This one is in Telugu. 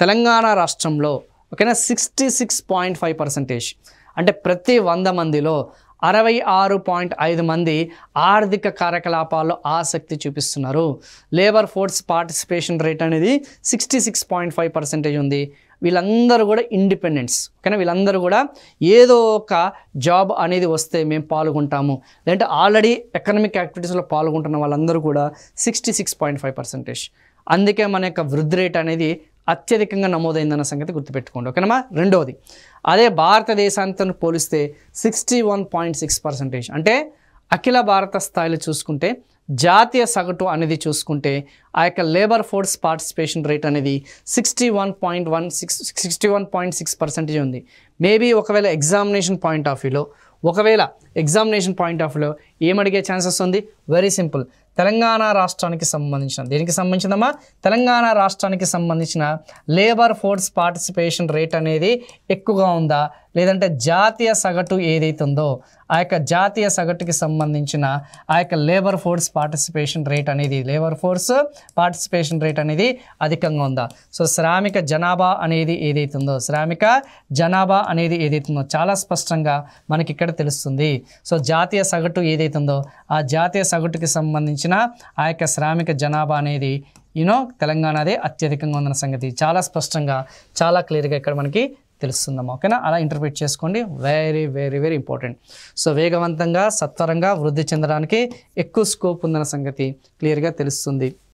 తెలంగాణ రాష్ట్రంలో ఓకేనా 66.5%, అంటే ప్రతి 100 మందిలో 66.5 మంది ఆర్థిక కార్యకలాపాల్లో ఆసక్తి చూపిస్తున్నారు. లేబర్ ఫోర్స్ పార్టిసిపేషన్ రేట్ అనేది 66.5% ఉంది. వీళ్ళందరూ కూడా ఇండిపెండెంట్స్, ఓకేనా. వీళ్ళందరూ కూడా ఏదో ఒక జాబ్ అనేది వస్తే మేము పాల్గొంటాము, లేదంటే ఆల్రెడీ ఎకనామిక్ యాక్టివిటీస్లో పాల్గొంటున్న వాళ్ళందరూ కూడా 66.5%. అందుకే మన యొక్క వృద్ధి రేట్ అనేది అత్యధికంగా నమోదైందన్న సంగతి గుర్తుపెట్టుకోండి, ఓకేనమ్మా. రెండవది, అదే భారతదేశాంతో పోలిస్తే 61.6%, అంటే అఖిల భారత స్థాయిలో చూసుకుంటే జాతీయ సగటు అనేది చూసుకుంటే ఆ యొక్క లేబర్ ఫోర్స్ పార్టిసిపేషన్ రేట్ అనేది 61.6% ఉంది. మేబీ ఒకవేళ ఎగ్జామినేషన్ పాయింట్ ఆఫ్ వ్యూలో ఏమడిగే ఛాన్సెస్ ఉంది? వెరీ సింపుల్, తెలంగాణ రాష్ట్రానికి సంబంధించిన దేనికి సంబంధించిందమ్మా? తెలంగాణ రాష్ట్రానికి సంబంధించిన లేబర్ ఫోర్స్ పార్టిసిపేషన్ రేట్ అనేది ఎక్కువగా ఉందా, లేదంటే జాతీయ సగటు ఏదైతే ఉందో ఆ యొక్క జాతీయ సగటుకి సంబంధించిన ఆ యొక్క లేబర్ ఫోర్స్ పార్టిసిపేషన్ రేట్ అనేది అధికంగా ఉందా? సో శ్రామిక జనాభా అనేది ఏదైతే ఉందో చాలా స్పష్టంగా మనకి ఇక్కడ తెలుస్తుంది. సో జాతీయ సగటు ఏదైతే ఉందో ఆ జాతీయ సగటుకి సంబంధించిన ఆ యొక్క శ్రామిక జనాభా అనేది తెలంగాణదే అత్యధికంగా ఉందన్న సంగతి చాలా స్పష్టంగా, చాలా క్లియర్గా ఇక్కడ మనకి తెలుస్తుందమ్మా, ఓకేనా. అలా ఇంటర్ప్రిట్ చేసుకోండి, very very very important. So వేగవంతంగా సత్వరంగా వృద్ధి చెందడానికి ఎక్కువ స్కోప్ ఉందన్న సంగతి క్లియర్గా తెలుస్తుంది.